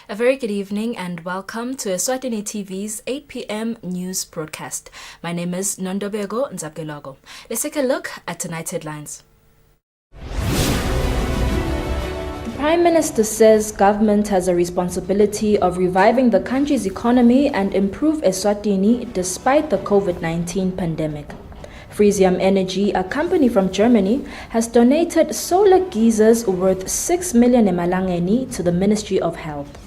A very good evening and welcome to Eswatini TV's 8 p.m. news broadcast. My name is Nondobego Nzapkelogo. Let's take a look at tonight's headlines. The Prime Minister says government has a responsibility of reviving the country's economy and improve Eswatini despite the COVID-19 pandemic. Frieza Energy, a company from Germany, has donated solar geysers worth 6 million emalangeni to the Ministry of Health.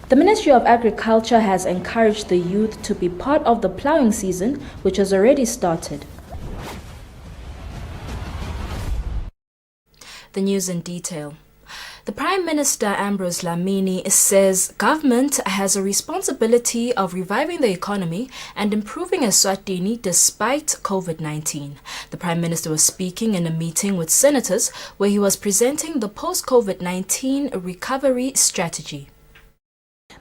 The Ministry of Agriculture has encouraged the youth to be part of the ploughing season, which has already started. The news in detail. The Prime Minister Ambrose Dlamini says government has a responsibility of reviving the economy and improving Eswatini despite COVID-19. The Prime Minister was speaking in a meeting with senators where he was presenting the post-COVID-19 recovery strategy.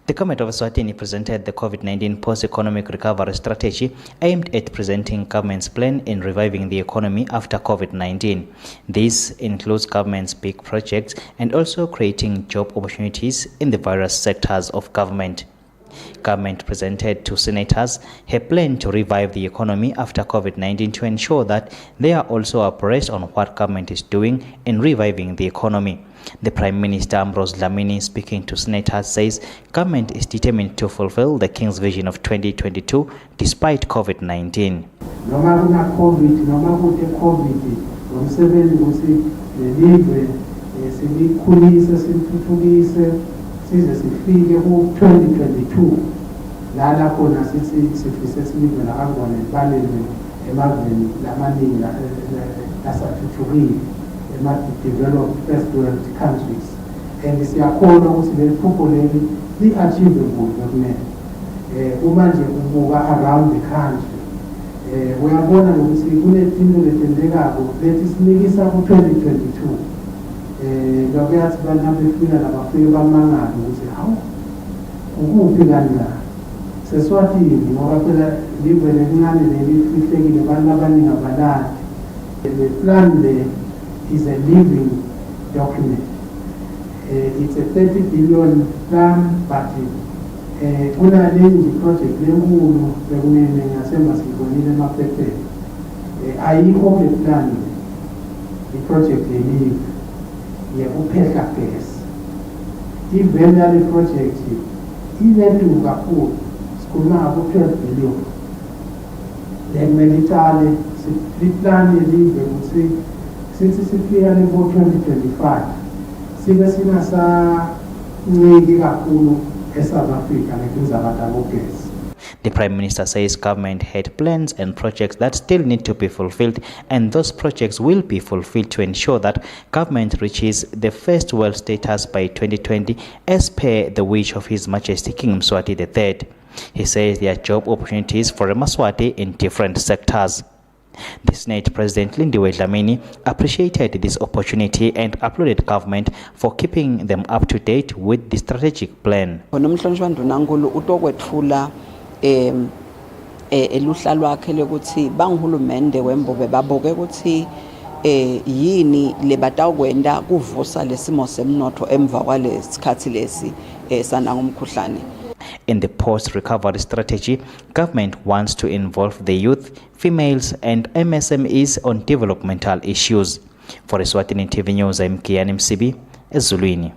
The Government of Eswatini presented the COVID-19 post-economic recovery strategy aimed at presenting government's plan in reviving the economy after COVID-19. This includes government's big projects and also creating job opportunities in the various sectors of government. Government presented to senators her plan to revive the economy after COVID-19 to ensure that they are also abreast on what government is doing in reviving the economy. The Prime Minister Ambrose Dlamini, speaking to senators, says government is determined to fulfill the King's vision of 2022 despite COVID-19. Size sifike ku-2022 la khona sithi sifise silive nakangona ebaleni emazweni lamaningi asathuthukile ema-developed first world countries, and siyakhona ukuthi le phupho leli li-achievable dokumele. Uma nje ubuka around the country uyabona ukuthi kunezinto letenzekako lethi sinikisa ku-2022. Lokuyathi bana befika nabafike bamangala ukuthi hawu ukuphi kanjani seswatini ngoba phela live lelincane lelifihlekile abantu abaningi abalali. The plan there is a living document. It's a 30 billion plan, but kunalenye project lenkulu bekunene ngasemba sibonile emaphepheni ayikho le plan the project elive yekuphehla gas. I-Venary project inenkulu kakhulu, sikhuluma ngabo-12 billion. Lekumele itsale siplani elive ukuthi sithi sifika ngo-2025 sibe singasanciki kakhulu eSouth Africa nekuzabata ngogesi. The Prime Minister says government had plans and projects that still need to be fulfilled, and those projects will be fulfilled to ensure that government reaches the first world status by 2020 as per the wish of His Majesty King Mswati III. He says there are job opportunities for Maswati in different sectors. The Senate President Lindiwe Dlamini appreciated this opportunity and applauded government for keeping them up to date with the strategic plan. Eluhla lwakhe lokuthi bangihulumende wembobe baboke ukuthi yini lebatawukwenda kuvusa lesimo semnotho emva kwalesikhathi lesi sana ngumkhuhlane. In the post-recovery strategy, government wants to involve the youth, females and MSMEs on developmental issues. For Eswatini TV News, I'm Kiani Msibi, Ezulwini.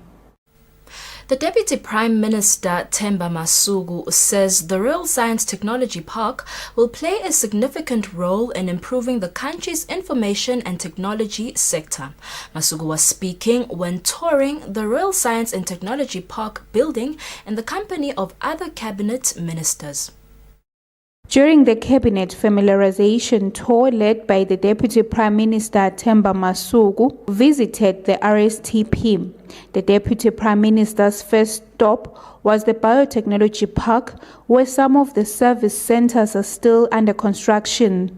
The Deputy Prime Minister Themba Masuku says the Real Science Technology Park will play a significant role in improving the country's information and technology sector. Masuku was speaking when touring the Real Science and Technology Park building in the company of other cabinet ministers. During the cabinet familiarization tour led by the Deputy Prime Minister Themba Masuku visited the RSTP, the Deputy Prime Minister's first stop was the Biotechnology Park, where some of the service centers are still under construction.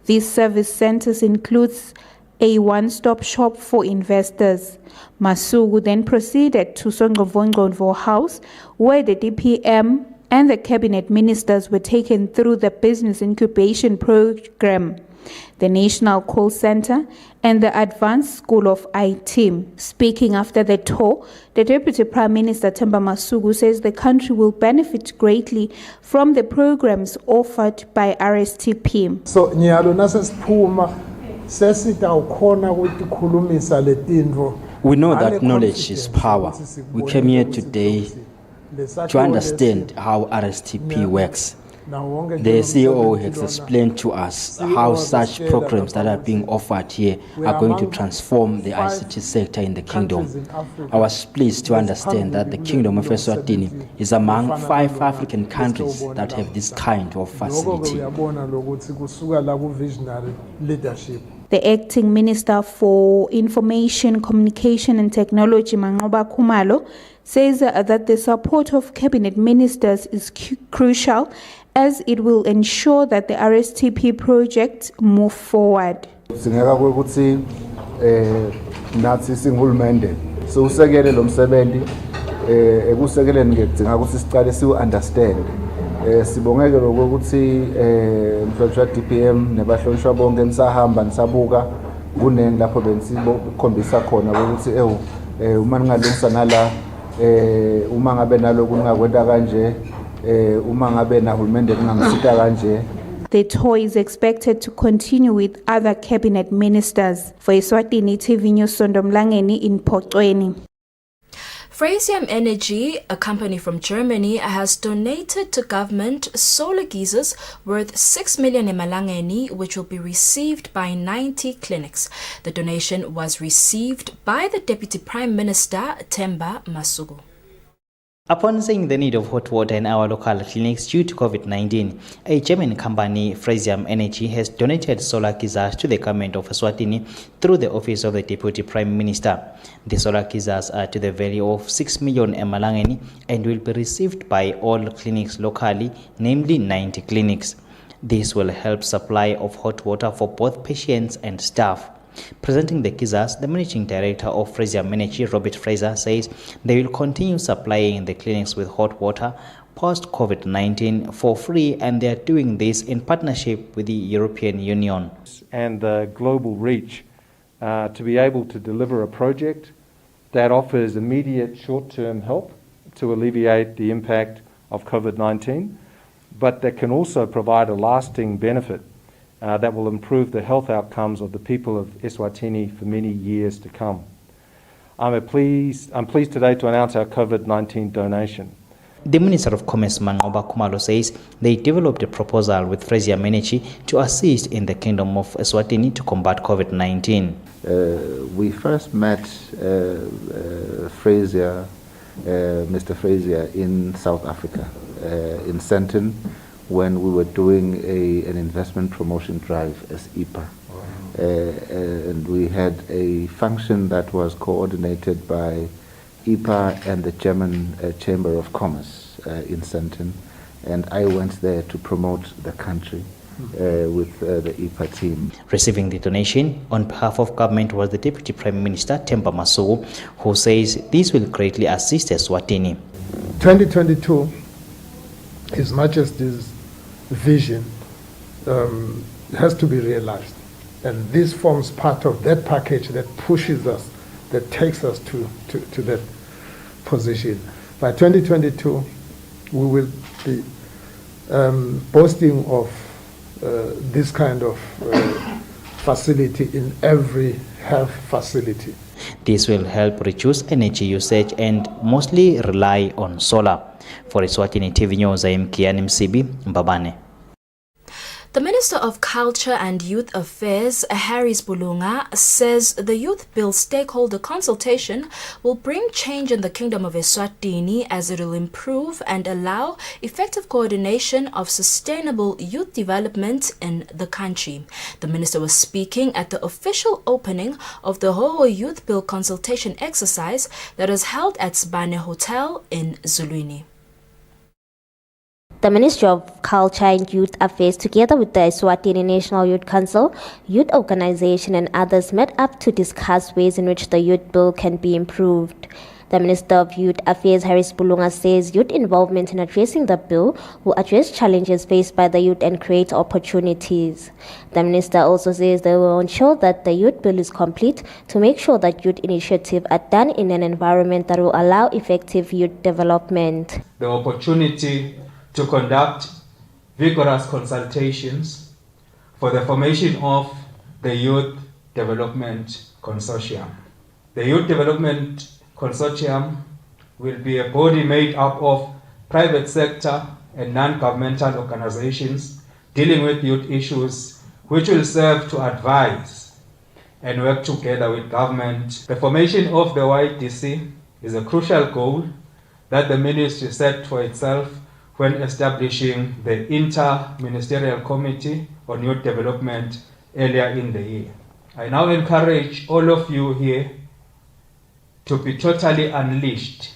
These service centers includes a one-stop shop for investors. Masuku then proceeded to Songovongconvo House, where the DPM and the cabinet ministers were taken through the business incubation program. the National Call Center, and the Advanced School of IT. Speaking after the tour, the Deputy Prime Minister Themba Masuku says the country will benefit greatly from the programs offered by RSTP. So nyalo nasesiphuma sesitawukhona ukuthi khulumisa letindvo. We know that knowledge is power. We came here today to understand how RSTP works. The CEO has explained to us how such programs that are being offered here are going to transform the ICT sector in the kingdom. I was pleased to understand that the Kingdom of Eswatini is among 5 African countries that have this kind of facility. The acting Minister for Information, Communication and Technology, Mangoba Khumalo, says that the support of cabinet ministers is crucial as it will ensure that the RSTP project move forward. Singeka ukuthi nathi singulumende so usekele lo msebenzi ekusekeleni ke kudinga ukuthi siqale siu-understand sibongeke lokuthi mhlonishwa DPM nebahlonishwa bonke nisahamba nisabuka kuneni lapho bensikhombisa khona ukuthi uma ningalungisa nala uma ngabe naloku ningakwenta kanje uma ngabe nahulumende ningangisita kanje. The tour is expected to continue with other cabinet ministers. For Eswatini TV News, Sondomlangeni in Pocweni. Frieza Energy, a company from Germany, has donated to government solar geysers worth 6 million emalangeni, which will be received by 90 clinics. The donation was received by the Deputy Prime Minister, Themba Masuku. Upon seeing the need of hot water in our local clinics due to COVID-19, a German company, Frieza Energy, has donated solar geysers to the government of Eswatini through the office of the Deputy Prime Minister. The solar geysers are to the value of 6 million emalangeni and will be received by all clinics locally, namely 90 clinics. This will help supply of hot water for both patients and staff. Presenting the geysers, the managing director of Frieza Energy, Robert Fraser, says they will continue supplying the clinics with hot water post-COVID-19 for free, and they are doing this in partnership with the European Union. And the global reach to be able to deliver a project that offers immediate short-term help to alleviate the impact of COVID-19, but that can also provide a lasting benefit that will improve the health outcomes of the people of Eswatini for many years to come. I'm pleased today to announce our COVID-19 donation. The Minister of Commerce, Mangoba Khumalo, says they developed a proposal with Frieza Energy to assist in the Kingdom of Eswatini to combat COVID-19. We first met Mr. Fraser in South Africa, in Sandton, when we were doing an investment promotion drive as IPA. And we had a function that was coordinated by IPA and the German Chamber of Commerce in Sandton. And I went there to promote the country with the IPA team. Receiving the donation on behalf of government was the Deputy Prime Minister, Themba Masuku, who says this will greatly assist Eswatini. 2022, as much as this vision has to be realized, and this forms part of that package that pushes us, that takes us to that position. By 2022, we will be boasting of this kind of facility in every health facility. This will help reduce energy usage and mostly rely on solar. For Eswatini TV News, I am Kian Msibi, Mbabane. The Minister of Culture and Youth Affairs, Harris Bulunga, says the Youth Bill stakeholder consultation will bring change in the Kingdom of Eswatini as it will improve and allow effective coordination of sustainable youth development in the country. The Minister was speaking at the official opening of the Hoho Youth Bill consultation exercise that was held at Sibane Hotel in Zulwini. The Ministry of Culture and Youth Affairs, together with the Eswatini National Youth Council, Youth Organization and others, met up to discuss ways in which the Youth Bill can be improved. The Minister of Youth Affairs, Harris Bulunga, says youth involvement in addressing the bill will address challenges faced by the youth and create opportunities. The minister also says they will ensure that the youth bill is complete to make sure that youth initiatives are done in an environment that will allow effective youth development. The opportunity to conduct vigorous consultations for the formation of the Youth Development Consortium. The Youth Development Consortium will be a body made up of private sector and non-governmental organizations dealing with youth issues, which will serve to advise and work together with government. The formation of the YDC is a crucial goal that the ministry set for itself when establishing the Inter-Ministerial Committee on Youth Development earlier in the year. I now encourage all of you here to be totally unleashed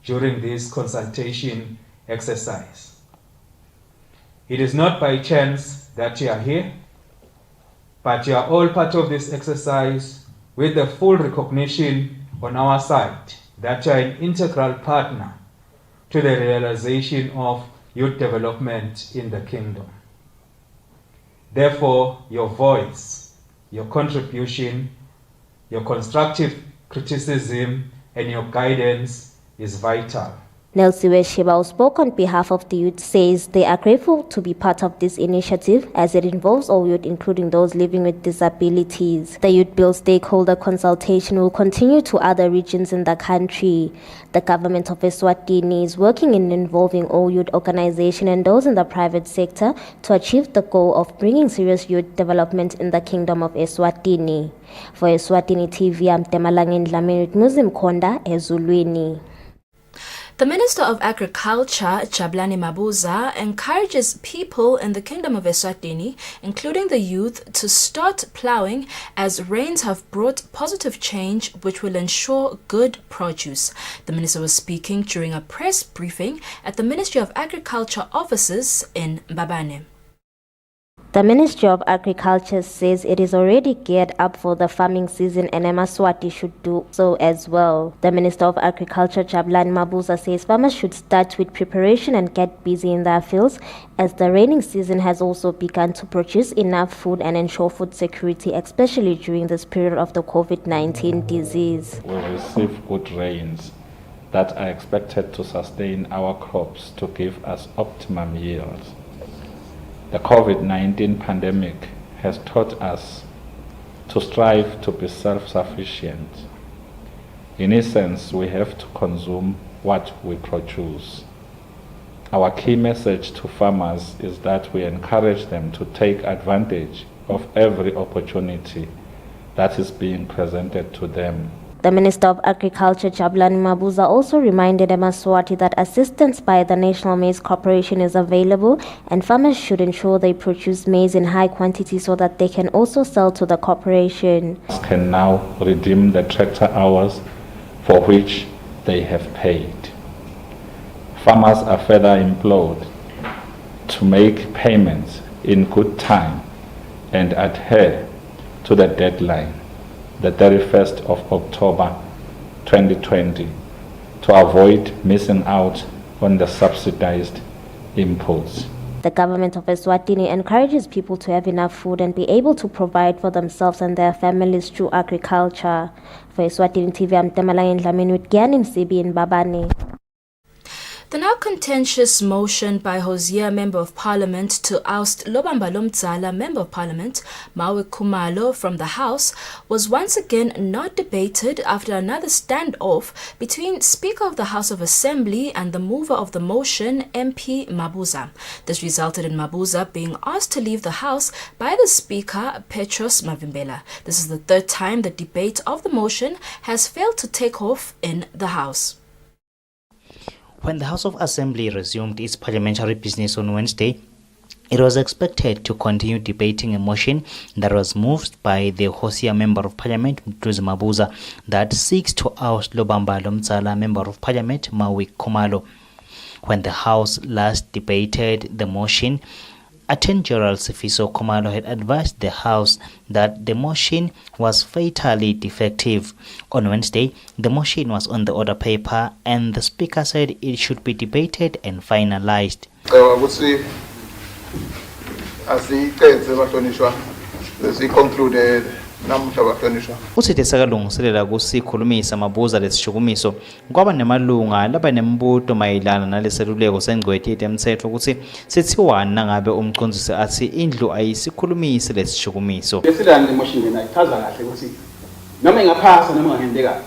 during this consultation exercise. It is not by chance that you are here, but you are all part of this exercise with the full recognition on our side that you are an integral partner to the realization of youth development in the kingdom. Therefore, your voice, your contribution, your constructive criticism, and your guidance is vital. Nelsiwe Sheba, who spoke on behalf of the youth, says they are grateful to be part of this initiative as it involves all youth, including those living with disabilities. The Youth Bill stakeholder consultation will continue to other regions in the country. The government of Eswatini is working in involving all youth organizations and those in the private sector to achieve the goal of bringing serious youth development in the kingdom of Eswatini. For Eswatini TV, I'm Temalangeni Dlamini with Muzim Konda, Ezulwini. The Minister of Agriculture, Jabulani Mabuza, encourages people in the Kingdom of Eswatini, including the youth, to start ploughing as rains have brought positive change which will ensure good produce. The minister was speaking during a press briefing at the Ministry of Agriculture offices in Mbabane. The Ministry of Agriculture says it is already geared up for the farming season and Eswatini should do so as well. The Minister of Agriculture, Jabulani Mabuza, says farmers should start with preparation and get busy in their fields as the raining season has also begun to produce enough food and ensure food security, especially during this period of the COVID-19 disease. We receive good rains that are expected to sustain our crops to give us optimum yields. The COVID-19 pandemic has taught us to strive to be self-sufficient. In essence, we have to consume what we produce. Our key message to farmers is that we encourage them to take advantage of every opportunity that is being presented to them. The Minister of Agriculture, Jabulani Mabuza, also reminded Eswatini that assistance by the National Maize Corporation is available and farmers should ensure they produce maize in high quantity so that they can also sell to the corporation. Can now redeem the tractor hours for which they have paid. Farmers are further implored to make payments in good time and adhere to the deadline, the 31st of October 2020, to avoid missing out on the subsidized imports. The government of Eswatini encourages people to have enough food and be able to provide for themselves and their families through agriculture. For Eswatini TV, I'm Temalangeni Dlamini with Gyanim Sibi in Mbabane. The now contentious motion by Hosea Member of Parliament to oust Lobamba Lomdzala Member of Parliament Mawe Khumalo from the House was once again not debated after another standoff between Speaker of the House of Assembly and the mover of the motion, MP Mabuza. This resulted in Mabuza being asked to leave the House by the Speaker, Petros Mavimbela. This is the third time the debate of the motion has failed to take off in the House. When the House of Assembly resumed its parliamentary business on Wednesday, it was expected to continue debating a motion that was moved by the Hosea Member of Parliament, Mduduzi Mabuza, that seeks to oust Lobamba Lomdzala Member of Parliament, Mawe Khumalo. When the House last debated the motion, Attorney General Sifiso Khumalo had advised the House that the motion was fatally defective. On Wednesday, the motion was on the order paper and the Speaker said it should be debated and finalized. I would say, as he concluded, Usithi sakalungiselela kusikhulumisa mabuza lesishukumiso kwaba nemalunga laba nembuto mayelana naleseluleko sengcweti yetemthetho ukuthi sithiwani nangabe umcondzisi athi indlu ayisikhulumise lesishukumiso. Lesidani emotion lena ichaza kahle ukuthi noma ingaphasa noma ngenteka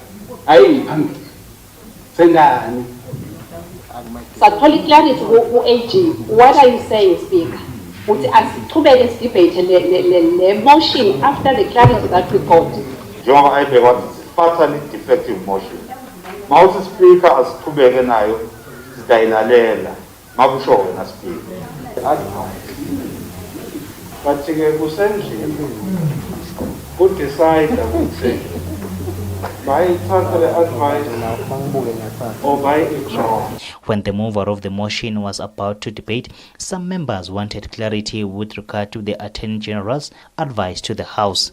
ayiphambili sengani. Sathola clarity ku AG. What are you saying, Speaker? Uthi asichubeke sidebate le motion after the clarity that we got. Njengoba ayibheka ukuthi fatally defective motion. Mawuthi Speaker asichubeke nayo sidayilalela makusho wena Speaker. But ke kusendlini ku decide ukuthi when the mover of the motion was about to debate, some members wanted clarity with regard to the Attorney General's advice to the House.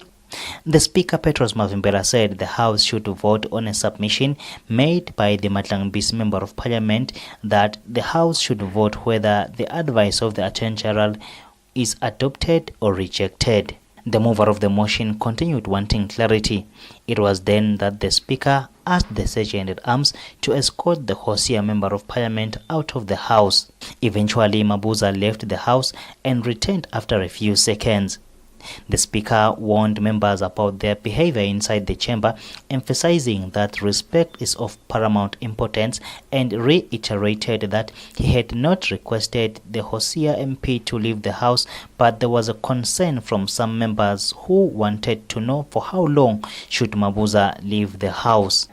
The Speaker, Petros Mavimbela, said the House should vote on a submission made by the Matlangibisi Member of Parliament that the House should vote whether the advice of the Attorney General is adopted or rejected. The mover of the motion continued wanting clarity. It was then that the Speaker asked the Sergeant-at-Arms to escort the Hosea Member of Parliament out of the House. Eventually, Mabuza left the House and returned after a few seconds. The Speaker warned members about their behavior inside the chamber, emphasizing that respect is of paramount importance and reiterated that he had not requested the Hosea MP to leave the House, but there was a concern from some members who wanted to know for how long should Mabuza leave the House.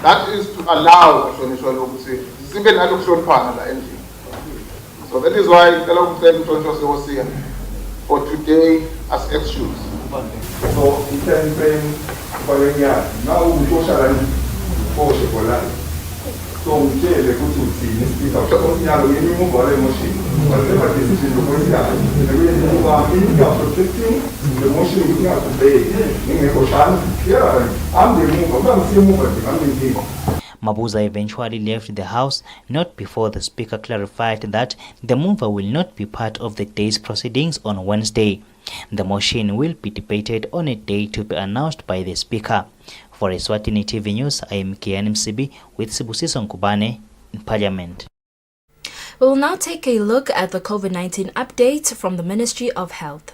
That is to allow so that is why for today as excuse. So Mabuza eventually left the House not before the Speaker clarified that the mover will not be part of the day's proceedings on Wednesday. The motion will be debated on a day to be announced by the Speaker. For Eswatini TV News, I am Kian Msibi with Sibusiso Nkubane in Parliament. We will now take a look at the COVID-19 update from the Ministry of Health.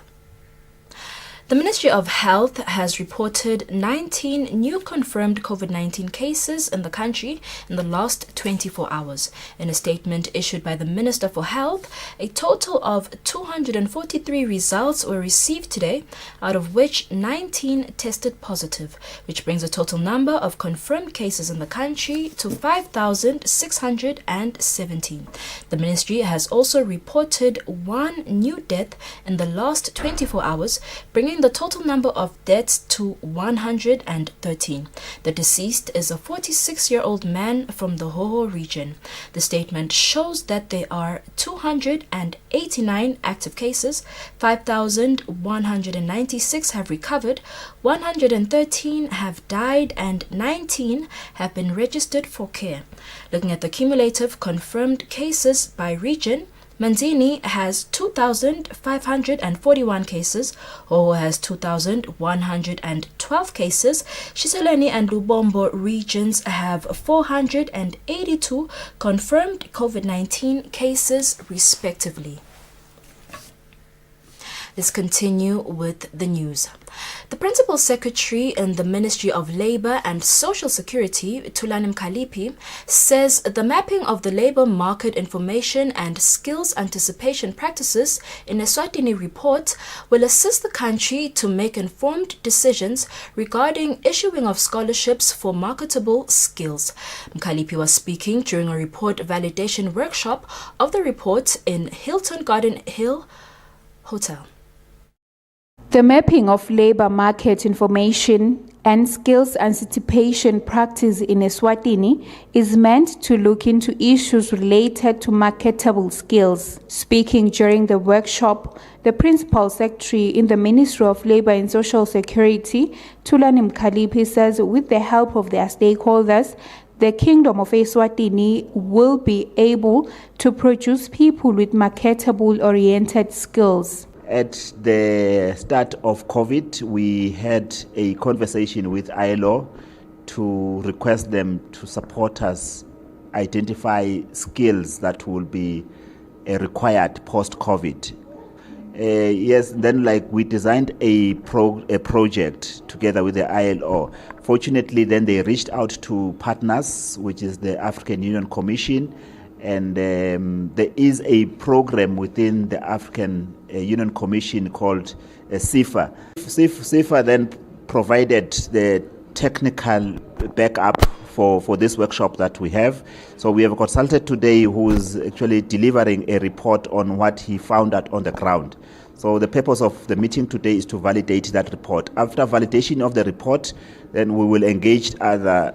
The Ministry of Health has reported 19 new confirmed COVID-19 cases in the country in the last 24 hours. In a statement issued by the Minister for Health, a total of 243 results were received today, out of which 19 tested positive, which brings the total number of confirmed cases in the country to 5,617. The Ministry has also reported one new death in the last 24 hours, bringing the total number of deaths to 113. The deceased is a 46-year-old man from the Hoho region. The statement shows that there are 289 active cases, 5,196 have recovered, 113 have died, and 19 have been registered for care. Looking at the cumulative confirmed cases by region, Manzini has 2,541 cases, Hoho has 2,112 cases, Shiselweni and Lubombo regions have 482 confirmed COVID-19 cases respectively. Let's continue with the news. The Principal Secretary in the Ministry of Labour and Social Security, Thulani Mkhaliphi, says the mapping of the labour market information and skills anticipation practices in Eswatini report will assist the country to make informed decisions regarding issuing of scholarships for marketable skills. Mkhaliphi was speaking during a report validation workshop of the report in Hilton Garden Hill Hotel. The mapping of labor market information and skills anticipation practice in Eswatini is meant to look into issues related to marketable skills. Speaking during the workshop, the Principal Secretary in the Ministry of Labour and Social Security, Thulani Mkhaliphi, says with the help of their stakeholders, the Kingdom of Eswatini will be able to produce people with marketable-oriented skills. At the start of COVID, we had a conversation with ILO to request them to support us identify skills that will be required post-COVID. Yes, then we designed a project together with the ILO. Fortunately, then they reached out to partners, which is the African Union Commission, and there is a program within the African Union Commission called CIFA. CIFA then provided the technical backup for this workshop that we have. So we have a consultant today who is actually delivering a report on what he found out on the ground. So the purpose of the meeting today is to validate that report. After validation of the report, then we will engage other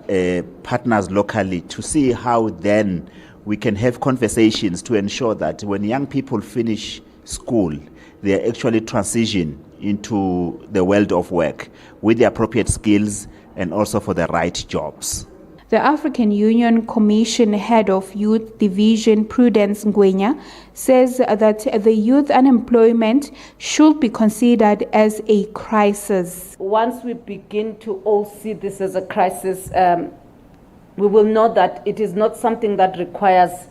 partners locally to see how then we can have conversations to ensure that when young people finish school, they actually transition into the world of work with the appropriate skills and also for the right jobs. The African Union Commission Head of Youth Division, Prudence Ngwenya, says that the youth unemployment should be considered as a crisis. Once we begin to all see this as a crisis, we will know that it is not something that requires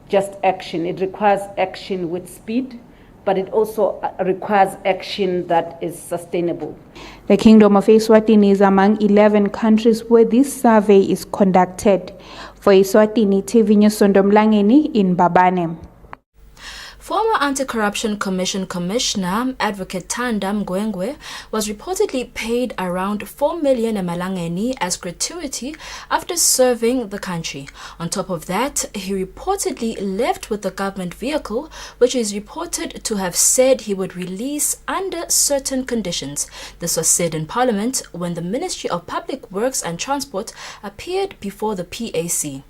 just action. It requires action with speed, but it also requires action that is sustainable. The Kingdom of Eswatini is among 11 countries where this survey is conducted. For Eswatini, TV News Sondomlangeni in Babane. Former Anti-Corruption Commission Commissioner Advocate Thanda Mgwengwe was reportedly paid around 4 million emalangeni as gratuity after serving the country. On top of that, he reportedly left with the government vehicle, which is reported to have said he would release under certain conditions. This was said in Parliament when the Ministry of Public Works and Transport appeared before the PAC.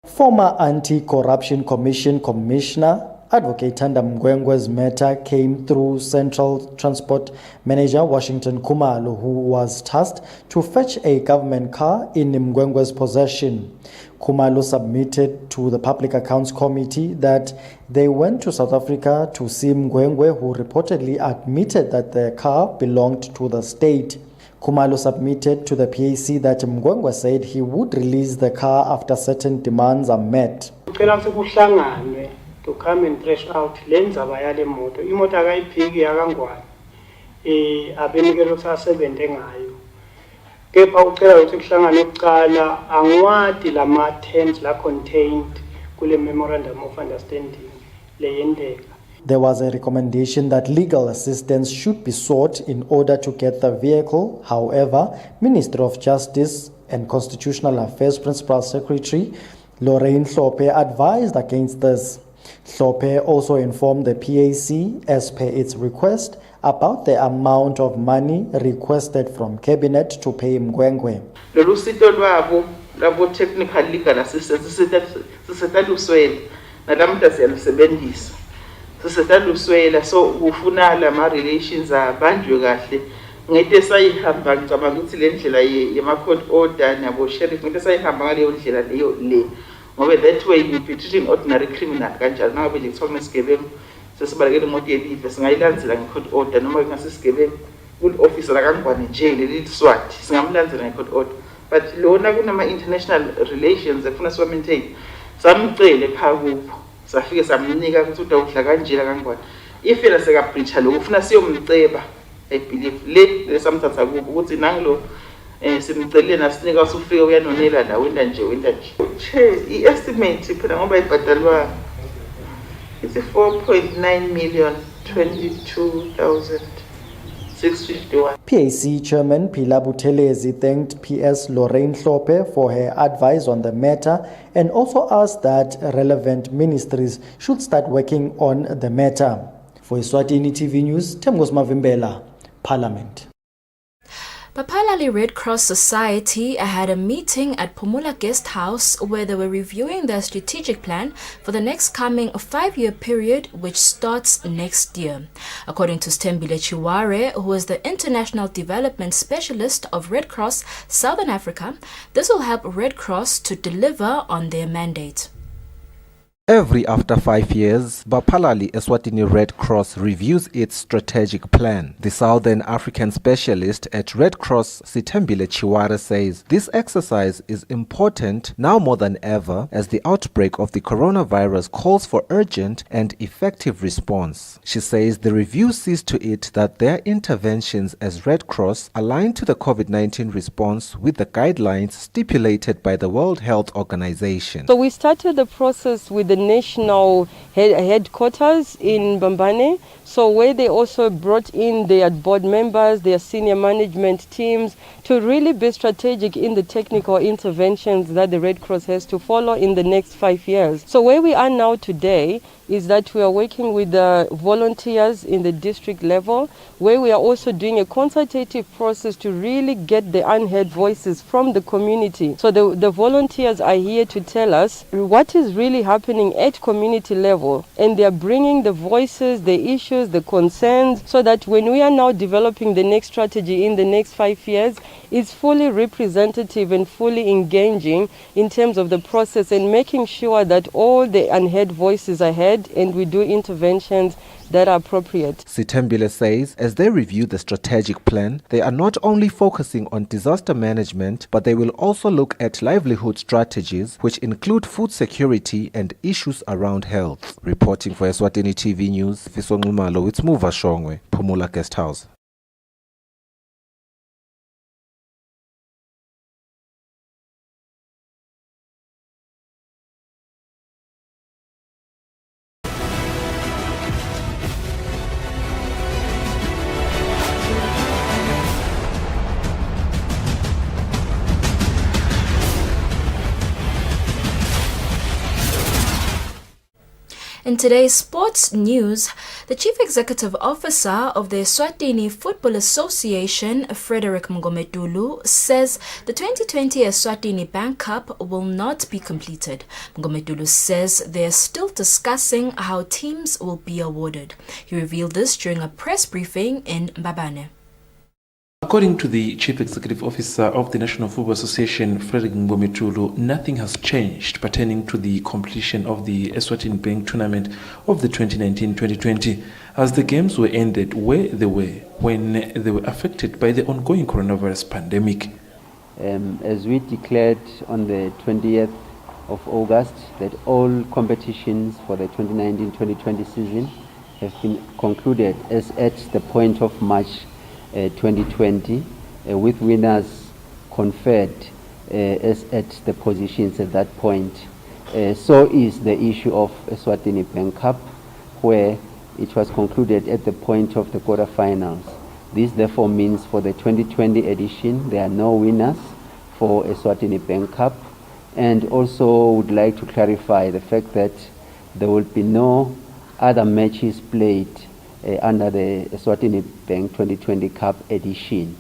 Former Anti-Corruption Commission Commissioner Advocate Thanda Mgwengwe's matter came through Central Transport Manager Washington Khumalo, who was tasked to fetch a government car in Mgwengwe's possession. Khumalo submitted to the Public Accounts Committee that they went to South Africa to see Mgwengwe, who reportedly admitted that the car belonged to the state. Khumalo submitted to the PAC that Mgwengwe said he would release the car after certain demands are met. To come and trash out lenza bayale moto imoto akayiphiki yakangwane abenikelo sasebenze ngayo kepha ucela ukuthi kuhlangane ukucala angiwadi lama terms la contained kule memorandum of understanding leyendeka. There was a recommendation that legal assistance should be sought in order to get the vehicle. However, Minister of Justice and Constitutional Affairs Principal Secretary Lorraine Hlophe advised against this. Hlophe also informed the PAC, as per its request, about the amount of money requested from Cabinet to pay Mgwengwe. Lolu sito lwabo labo technical legal assistance sisetaluswela nalamhla siyalusebenzisa sisetaluswela so ufuna lama relations abanjwe kahle ngeke sayihamba ngicabanga ukuthi le ndlela yema court order nabo sheriff ngeke sayihamba ngaleyo ndlela leyo le ngoba that way you be treating ordinary criminal kanjalo ngabe lekuthiwa nesigebengu sesibalekele imoto yelive singayilandzela nge-court order noma ngasisigebengu kul-officer lakangwane nje leli swati singamlandzela nge-court order but lona kunama-international relations efuna siwa-maintain samcele phaa kupho safike samnika ukuthi udawudla kanjela kangwane if yena sekabreacha lokhu ufuna siyomceba I believe le samthatha kupho ukuthi nangilo simcelile nasinika usufike uyanonela la wenda nje i-estimate phela ngoba ibhadalwa it's 4.9 million 22,651. PAC Chairman Phila Buthelezi thanked PS Lorraine Hlophe for her advice on the matter and also asked that relevant ministries should start working on the matter. For Eswatini TV News, Temgos Mavimbela, Parliament. Bapalali Red Cross Society had a meeting at Phumula Guest House where they were reviewing their strategic plan for the next coming 5-year period, which starts next year. According to Stembile Chiware, who is the International Development Specialist of Red Cross Southern Africa, this will help Red Cross to deliver on their mandate. Every after 5 years, Bapalali Eswatini Red Cross reviews its strategic plan. The Southern African specialist at Red Cross, Sitembile Chiware, says this exercise is important now more than ever as the outbreak of the coronavirus calls for urgent and effective response. She says the review sees to it that their interventions as Red Cross align to the COVID-19 response with the guidelines stipulated by the World Health Organization. So we started the process with the national headquarters in Bambane, so where they also brought in their board members, their senior management teams to really be strategic in the technical interventions that the Red Cross has to follow in the next 5 years. So where we are now today is that we are working with the volunteers in the district level, where we are also doing a consultative process to really get the unheard voices from the community. So the volunteers are here to tell us what is really happening at community level, and they are bringing the voices, the issues, the concerns, so that when we are now developing the next strategy in the next 5 years, it's fully representative and fully engaging in terms of the process and making sure that all the unheard voices are heard and we do interventions that are appropriate. Sitembile says as they review the strategic plan, they are not only focusing on disaster management, but they will also look at livelihood strategies, which include food security and issues around health. Reporting for Eswatini TV News, Fisongumalo, it's Muva Shongwe, Phumula Guest House. In today's sports news, the Chief Executive Officer of the Eswatini Football Association, Frederick Mgometulu, says the 2020 Eswatini Bank Cup will not be completed. Mgometulu says they are still discussing how teams will be awarded. He revealed this during a press briefing in Mbabane. According to the Chief Executive Officer of the National Football Association, Frederick Mgometulu, nothing has changed pertaining to the completion of the Eswatini Bank tournament of the 2019-2020, as the games were ended where they were when they were affected by the ongoing coronavirus pandemic. As we declared on the 20th of August that all competitions for the 2019-2020 season have been concluded as at the point of March 2020, with winners conferred as at the positions at that point. So is the issue of Eswatini Bank Cup, where it was concluded at the point of the quarterfinals. This therefore means for the 2020 edition there are no winners for Eswatini Bank Cup, and also would like to clarify the fact that there will be no other matches played under the Eswatini Bank 2020 Cup edition.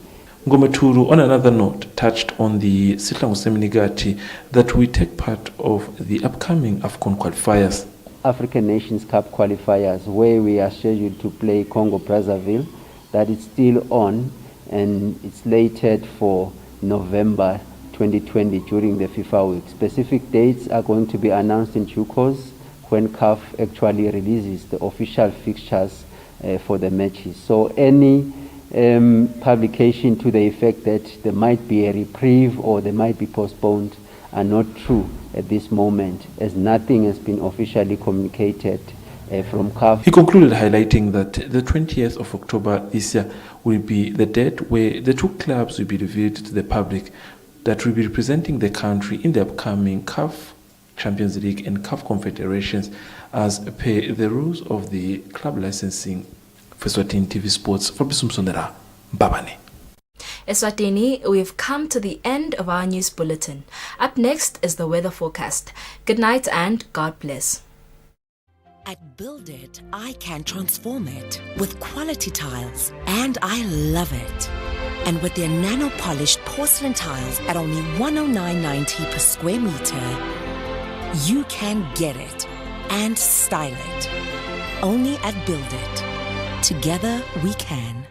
Mgometulu, on another note, touched on the Sihlangu Seminigati that we take part of the upcoming AFCON qualifiers. African Nations Cup qualifiers, where we are scheduled to play Congo-Brazzaville, that is still on, and it's slated for November 2020 during the FIFA week. Specific dates are going to be announced in due course when CAF actually releases the official fixtures for the matches. So any publication to the effect that there might be a reprieve or they might be postponed are not true at this moment, as nothing has been officially communicated from CAF. He concluded highlighting that the 20th of October this year will be the date where the two clubs will be revealed to the public that will be representing the country in the upcoming CAF Champions League and CAF Confederations as per the rules of the club licensing for Eswatini TV Sports. For Bisumsondera, Mbabane. Eswatini, we've come to the end of our news bulletin. Up next is the weather forecast. Good night and God bless. At Build It, I can transform it with quality tiles, and I love it. And with their nano-polished porcelain tiles at only $109.90 per square meter, you can get it and style it. Only at Build It. Together we can.